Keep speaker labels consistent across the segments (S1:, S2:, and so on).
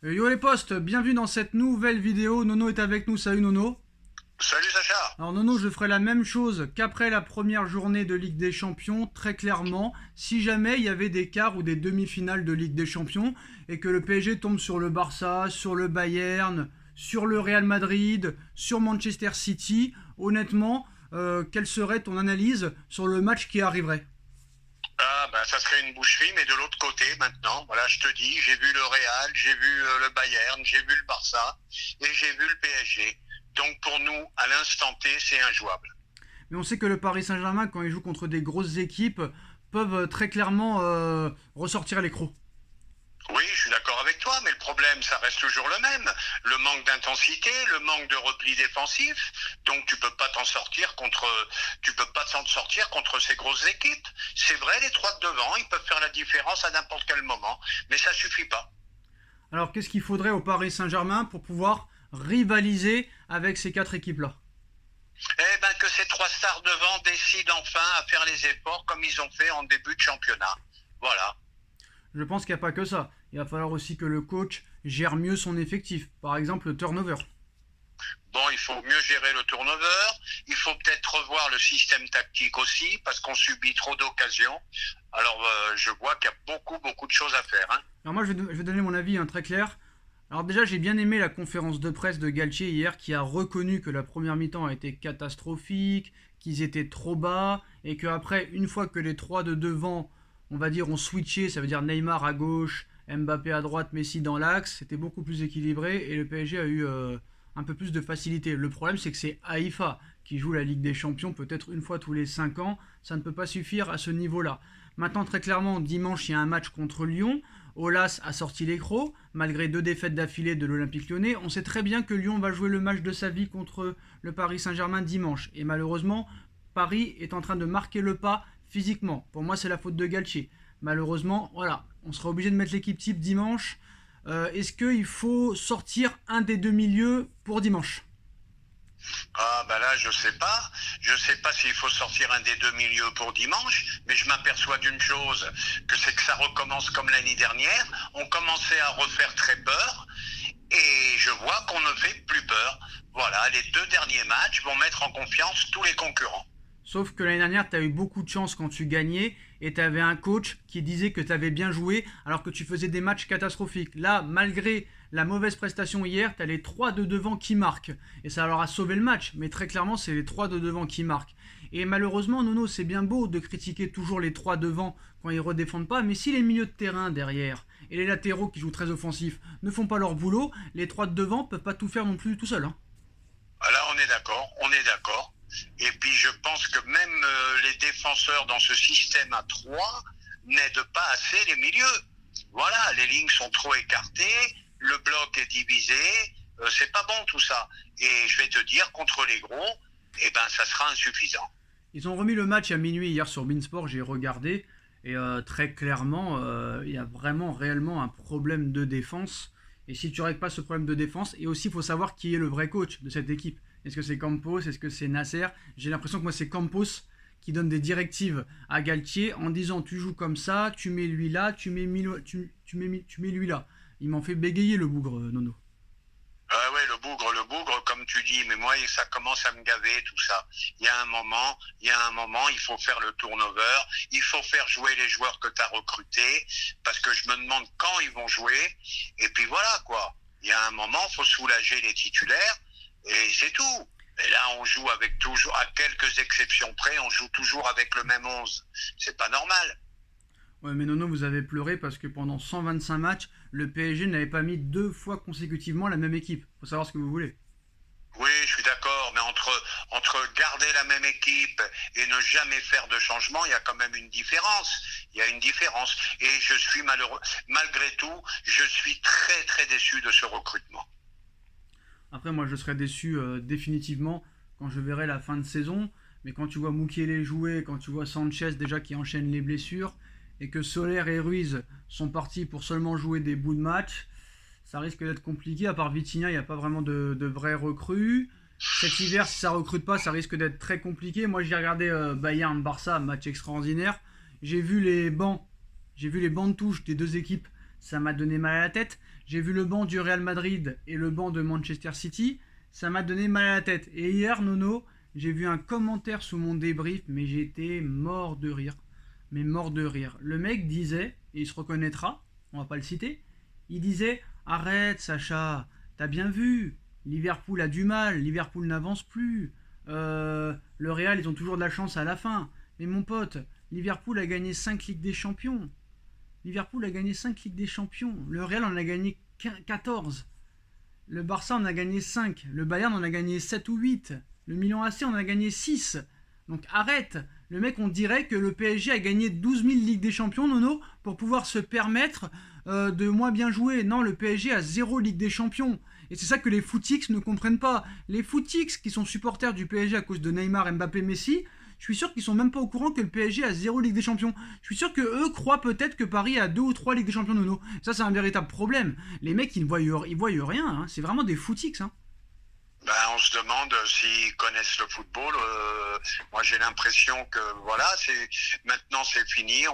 S1: Yo les potes, bienvenue dans cette nouvelle vidéo. Nono est avec nous, salut Nono.
S2: Salut Sacha.
S1: Alors Nono, je ferai la même chose qu'après la première journée de Ligue des Champions, très clairement, si jamais il y avait des quarts ou des demi-finales de Ligue des Champions et que le PSG tombe sur le Barça, sur le Bayern, sur le Real Madrid, sur Manchester City, honnêtement, quelle serait ton analyse sur le match qui arriverait?
S2: Ah ben ça serait une boucherie, mais de l'autre côté maintenant, voilà, je te dis, j'ai vu le Real, j'ai vu le Bayern, j'ai vu le Barça et j'ai vu le PSG. Donc pour nous, à l'instant T, c'est injouable.
S1: Mais on sait que le Paris Saint-Germain, quand il joue contre des grosses équipes, peuvent très clairement ressortir les crocs.
S2: Oui, je suis d'accord avec toi, mais le problème, ça reste toujours le même. Le manque d'intensité, le manque de repli défensif. Donc tu peux pas t'en sortir contre ces grosses équipes. C'est vrai, les trois de devant, ils peuvent faire la différence à n'importe quel moment, mais ça suffit pas.
S1: Alors qu'est-ce qu'il faudrait au Paris Saint-Germain pour pouvoir rivaliser avec ces quatre équipes-là?
S2: Eh ben que ces trois stars devant décident enfin à faire les efforts comme ils ont fait en début de championnat. Voilà.
S1: Je pense qu'il n'y a pas que ça. Il va falloir aussi que le coach gère mieux son effectif. Par exemple, le turnover.
S2: Bon, il faut mieux gérer le turnover. Il faut peut-être revoir le système tactique aussi parce qu'on subit trop d'occasions. Alors, je vois qu'il y a beaucoup de choses à faire. Hein.
S1: Alors moi, je vais donner mon avis très clair. Alors déjà, j'ai bien aimé la conférence de presse de Galtier hier qui a reconnu que la première mi-temps a été catastrophique, qu'ils étaient trop bas et qu'après, une fois que les trois de devant, on va dire, ont switché, ça veut dire Neymar à gauche, Mbappé à droite, Messi dans l'axe, c'était beaucoup plus équilibré et le PSG a eu un peu plus de facilité. Le problème, c'est que c'est Haïfa qui joue la Ligue des Champions peut-être une fois tous les 5 ans. Ça ne peut pas suffire à ce niveau-là. Maintenant, très clairement, dimanche, il y a un match contre Lyon. Aulas a sorti les crocs, malgré 2 défaites d'affilée de l'Olympique Lyonnais. On sait très bien que Lyon va jouer le match de sa vie contre le Paris Saint-Germain dimanche. Et malheureusement, Paris est en train de marquer le pas physiquement. Pour moi, c'est la faute de Galtier. Malheureusement, voilà, on sera obligé de mettre l'équipe type dimanche. Est-ce qu'il faut sortir un des deux milieux pour dimanche?
S2: Ah, ben là, je sais pas. Je sais pas s'il faut sortir un des deux milieux pour dimanche, mais je m'aperçois d'une chose, que c'est que ça recommence comme l'année dernière. On commençait à refaire très peur. Et je vois qu'on ne fait plus peur. Voilà, les deux derniers matchs vont mettre en confiance tous les concurrents.
S1: Sauf que l'année dernière, tu as eu beaucoup de chance quand tu gagnais et tu avais un coach qui disait que tu avais bien joué alors que tu faisais des matchs catastrophiques. Là, malgré la mauvaise prestation hier, tu as les trois de devant qui marquent. Et ça leur a sauvé le match. Mais très clairement, c'est les trois de devant qui marquent. Et malheureusement, Nono, c'est bien beau de critiquer toujours les trois devant quand ils redéfendent pas. Mais si les milieux de terrain derrière et les latéraux qui jouent très offensifs ne font pas leur boulot, les trois de devant peuvent pas tout faire non plus tout seuls. Hein.
S2: Là, on est d'accord, on est d'accord. Et puis, je pense que même les défenseurs dans ce système à 3 n'aident pas assez les milieux. Voilà, les lignes sont trop écartées, le bloc est divisé, c'est pas bon tout ça. Et je vais te dire, contre les gros, eh ben, ça sera insuffisant.
S1: Ils ont remis le match à minuit hier sur Beansport, j'ai regardé. Et très clairement, il y a vraiment réellement un problème de défense. Et si tu ne règles pas ce problème de défense, et aussi il faut savoir qui est le vrai coach de cette équipe. Est-ce que c'est Campos? Est-ce que c'est Nasser? J'ai l'impression que moi c'est Campos qui donne des directives à Galtier en disant tu joues comme ça, tu mets lui là, tu mets lui là. Il m'en fait bégayer le bougre, Nono.
S2: Ah ouais, le bougre, comme tu dis, mais moi, ça commence à me gaver, tout ça. Il faut faire le turnover, il faut faire jouer les joueurs que tu as recrutés, parce que je me demande quand ils vont jouer, et puis voilà, quoi. Il y a un moment, il faut soulager les titulaires, et c'est tout. Et là, on joue avec toujours, à quelques exceptions près, on joue toujours avec le même 11. C'est pas normal.
S1: Ouais, mais Nono, vous avez pleuré parce que pendant 125 matchs, le PSG n'avait pas mis 2 fois consécutivement la même équipe. Faut savoir ce que vous voulez.
S2: Oui, je suis d'accord, mais entre garder la même équipe et ne jamais faire de changement, il y a quand même une différence. Il y a une différence. Et je suis malheureux. Malgré tout, je suis très déçu de ce recrutement.
S1: Après, moi, je serais déçu définitivement quand je verrai la fin de saison. Mais quand tu vois Mukiele jouer, quand tu vois Sanchez déjà qui enchaîne les blessures, et que Soler et Ruiz sont partis pour seulement jouer des bouts de match, ça risque d'être compliqué. À part Vitinha, il n'y a pas vraiment de vrais recrues. Cet hiver, si ça recrute pas, ça risque d'être très compliqué. Moi, j'ai regardé Bayern-Barça, match extraordinaire. J'ai vu les bancs de touche des deux équipes. ça m'a donné mal à la tête. J'ai vu le banc du Real Madrid et le banc de Manchester City, ça m'a donné mal à la tête. Et hier, Nono, j'ai vu un commentaire sous mon débrief, mais j'étais mort de rire. Mais mort de rire. Le mec disait, et il se reconnaîtra, on va pas le citer, il disait « Arrête Sacha, t'as bien vu, Liverpool a du mal, Liverpool n'avance plus, le Real ils ont toujours de la chance à la fin. Mais mon pote, Liverpool a gagné 5 Ligues des Champions. Liverpool a gagné 5 Ligues des Champions. Le Real en a gagné 14. Le Barça en a gagné 5. Le Bayern en a gagné 7 ou 8. Le Milan AC en a gagné 6. Donc arrête. Le mec, on dirait que le PSG a gagné 12 000 Ligues des Champions, Nono, pour pouvoir se permettre de moins bien jouer. Non, le PSG a 0 Ligue des Champions. Et c'est ça que les footix ne comprennent pas. Les footix qui sont supporters du PSG à cause de Neymar, Mbappé, Messi, je suis sûr qu'ils sont même pas au courant que le PSG a 0 Ligue des Champions. Je suis sûr que eux croient peut-être que Paris a 2 ou 3 Ligues des Champions, Nono. Ça, c'est un véritable problème. Les mecs, ils voient rien. Hein. C'est vraiment des footix. Hein.
S2: Ben, on se demande s'ils connaissent le football. Moi, j'ai l'impression que voilà, maintenant c'est fini.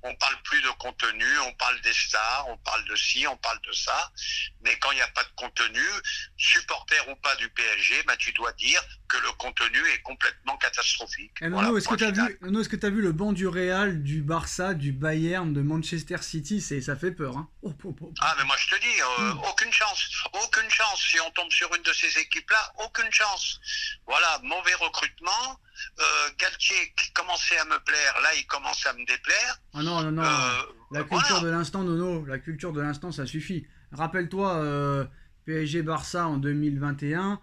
S2: On parle plus de contenu, on parle des stars, on parle de ci, on parle de ça. Mais quand il n'y a pas de contenu, supporter ou pas du PSG, ben, tu dois dire que le contenu est complètement catastrophique.
S1: Nono, voilà, est-ce que tu as vu le banc du Real, du Barça, du Bayern, de Manchester City? Ça fait peur. Hein.
S2: Ah, mais moi je te dis, aucune chance. Aucune chance. Si on tombe sur une de ces équipes-là, aucune chance. Voilà, mauvais recrutement. Galtier qui commençait à me plaire, là il commence à me déplaire.
S1: Ah non. La culture de l'instant, Nono, la culture de l'instant, ça suffit. Rappelle-toi, PSG Barça en 2021,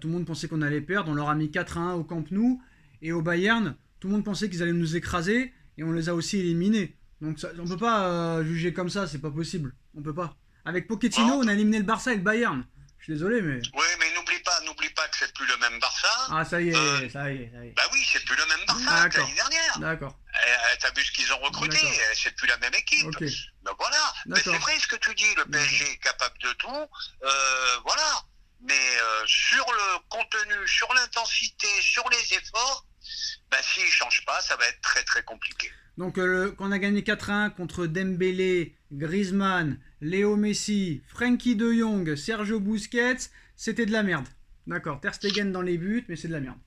S1: tout le monde pensait qu'on allait perdre, on leur a mis 4-1 au Camp Nou, et au Bayern, tout le monde pensait qu'ils allaient nous écraser, et on les a aussi éliminés. Donc ça, on peut pas juger comme ça, c'est pas possible. On peut pas. Avec Pochettino, on a éliminé le Barça et le Bayern. Je suis désolé, mais...
S2: Oui, mais n'oublie pas que c'est plus le même Barça.
S1: Ah, ça y est.
S2: Bah oui, c'est plus le même Barça que l'année dernière.
S1: D'accord.
S2: T'as vu ce qu'ils ont recruté, c'est plus la même équipe.
S1: Okay.
S2: Ben voilà. Mais c'est vrai ce que tu dis, le PSG est capable de tout. Voilà. Mais sur le contenu, sur l'intensité, sur les efforts, ben s'ils ne changent pas, ça va être très très compliqué.
S1: Donc quand on a gagné 4-1 contre Dembélé, Griezmann, Léo Messi, Frenkie de Jong, Sergio Busquets, c'était de la merde. D'accord, Ter Stegen dans les buts, mais c'est de la merde.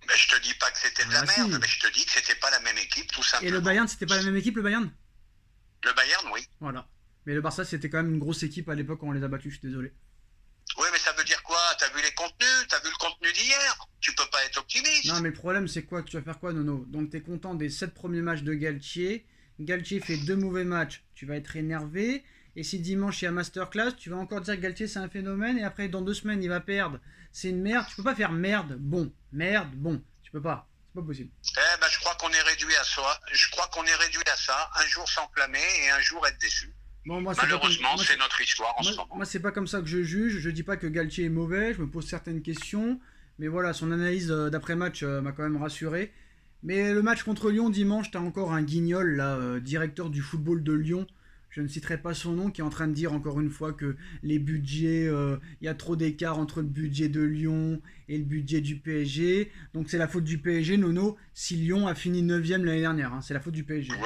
S2: Mais je te dis pas que c'était de la merde, mais je te dis que c'était pas la même équipe, tout simplement.
S1: Et le Bayern, c'était pas la même équipe, le Bayern?
S2: Le Bayern, oui.
S1: Voilà. Mais le Barça, c'était quand même une grosse équipe à l'époque quand on les a battus, je suis désolé.
S2: Oui, mais ça veut dire quoi? T'as vu les contenus? T'as vu le contenu d'hier? Tu peux pas être optimiste.
S1: Non, mais le problème, c'est quoi? Tu vas faire quoi, Nono? Donc, t'es content des 7 premiers matchs de Galtier. Galtier fait 2 mauvais matchs, tu vas être énervé. Et si dimanche il y a masterclass, tu vas encore dire que Galtier c'est un phénomène. Et après, dans 2 semaines, il va perdre. C'est une merde. Tu peux pas faire merde, bon. Tu peux pas. C'est pas possible.
S2: Eh ben, je crois qu'on est réduit à ça. Un jour s'enflammer et un jour être déçu.
S1: Bon, moi,
S2: malheureusement, c'est notre histoire en ce moment.
S1: Moi, c'est pas comme ça que je juge. Je dis pas que Galtier est mauvais. Je me pose certaines questions. Mais voilà, son analyse d'après-match m'a quand même rassuré. Mais le match contre Lyon dimanche, t'as encore un guignol, là, directeur du football de Lyon. Je ne citerai pas son nom, qui est en train de dire encore une fois que les budgets, il y a trop d'écart entre le budget de Lyon et le budget du PSG. Donc c'est la faute du PSG, Nono, si Lyon a fini 9ème l'année dernière. Hein. C'est la faute du PSG.
S2: Oui,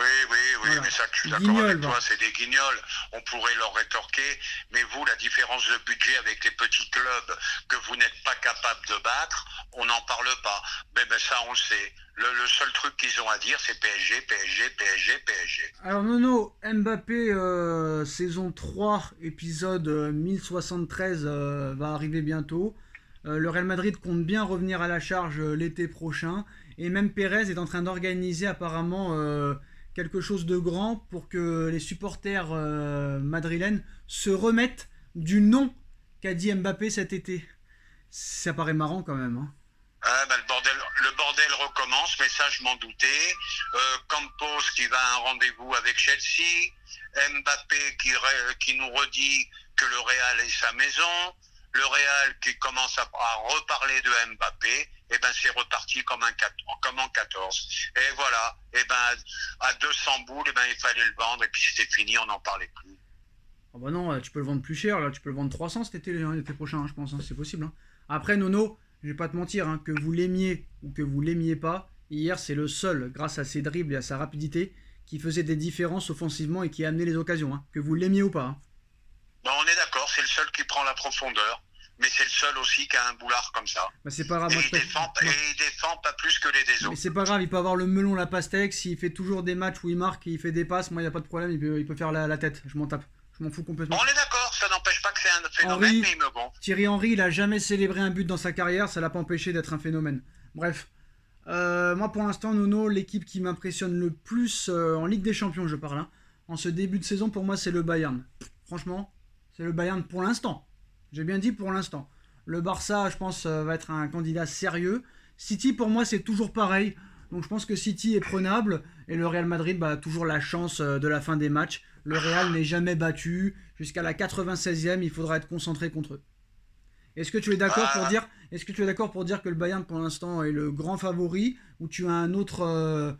S2: voilà. Mais ça, je suis d'accord avec toi, c'est des guignols. On pourrait leur rétorquer, mais vous, la différence de budget avec les petits clubs que vous n'êtes pas capable de battre, on n'en parle pas. Mais ça, on le sait. Le seul truc qu'ils ont à dire, c'est PSG.
S1: Alors Nono, Mbappé, saison 3, épisode 1073 va arriver bientôt. Le Real Madrid compte bien revenir à la charge l'été prochain. Et même Pérez est en train d'organiser apparemment quelque chose de grand pour que les supporters madrilènes se remettent du nom qu'a dit Mbappé cet été. Ça paraît marrant quand même. Hein.
S2: Le bordel recommence, mais ça je m'en doutais. Campos qui va à un rendez-vous avec Chelsea, Mbappé qui nous redit que le Real est sa maison, le Real qui commence à reparler de Mbappé, et c'est reparti comme en 14. Et voilà, à 200 boules, il fallait le vendre, et puis c'était fini, on n'en parlait plus.
S1: Ah bah non, tu peux le vendre plus cher, là, tu peux le vendre 300 cet été, l'été prochain, hein, je pense, hein, c'est possible. Hein. Après, Nono, je vais pas te mentir, hein, que vous l'aimiez ou que vous l'aimiez pas, hier c'est le seul, grâce à ses dribbles et à sa rapidité, qui faisait des différences offensivement et qui amenait les occasions, hein, que vous l'aimiez ou pas. Hein.
S2: Bon, on est d'accord, c'est le seul qui prend la profondeur, mais c'est le seul aussi qui a un boulard comme ça.
S1: Bah, c'est pas grave.
S2: Et
S1: moi,
S2: il défend pas plus que les des
S1: Mais
S2: autres.
S1: c'est pas grave, il peut avoir le melon, la pastèque, s'il fait toujours des matchs où il marque, il fait des passes, moi il n'y a pas de problème, il peut faire la tête, je m'en tape. Je m'en fous complètement.
S2: Bon, on est d'accord, ça n'empêche pas que c'est un phénomène,
S1: Henry,
S2: mais il me gonfle.
S1: Thierry Henry, il a jamais célébré un but dans sa carrière, ça l'a pas empêché d'être un phénomène. Bref. Moi pour l'instant, Nono, l'équipe qui m'impressionne le plus en Ligue des Champions, je parle, hein, en ce début de saison, pour moi c'est le Bayern. Franchement, c'est le Bayern pour l'instant. J'ai bien dit pour l'instant. Le Barça, je pense, va être un candidat sérieux. City, pour moi, c'est toujours pareil. Donc je pense que City est prenable. Et le Real Madrid, bah, toujours la chance de la fin des matchs. Le Real n'est jamais battu. Jusqu'à la 96e, il faudra être concentré contre eux. Est-ce que tu es d'accord pour dire, que le Bayern, pour l'instant, est le grand favori, ou tu as un autre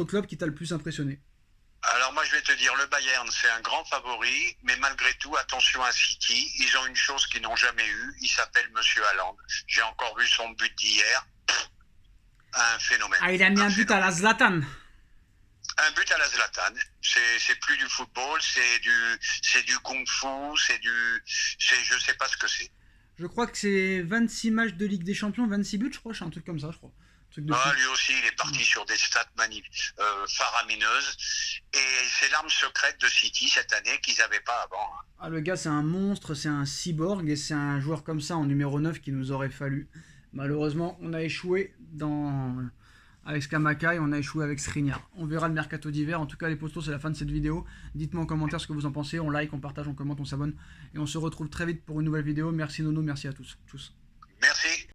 S1: club qui t'a le plus impressionné?
S2: Alors moi je vais te dire, le Bayern c'est un grand favori, mais malgré tout, attention à City, ils ont une chose qu'ils n'ont jamais eue, il s'appelle Monsieur Haaland. J'ai encore vu son but d'hier, un phénomène.
S1: Ah, il a mis un but à la Zlatan.
S2: Un but à la Zlatan, c'est plus du football, c'est du kung-fu, je sais pas ce que c'est.
S1: Je crois que c'est 26 matchs de Ligue des Champions, 26 buts, je crois, c'est un truc comme ça, je crois.
S2: Lui aussi, il est parti sur des stats faramineuses. Et c'est l'arme secrète de City cette année qu'ils n'avaient pas avant.
S1: Ah, le gars, c'est un monstre, c'est un cyborg, et c'est un joueur comme ça en numéro 9 qu'il nous aurait fallu. Malheureusement, on a échoué avec Scamacca et on a échoué avec Skriniar. On verra le mercato d'hiver. En tout cas, les postos, c'est la fin de cette vidéo. Dites-moi en commentaire ce que vous en pensez. On like, on partage, on commente, on s'abonne. Et on se retrouve très vite pour une nouvelle vidéo. Merci Nono, merci à tous.
S2: Merci.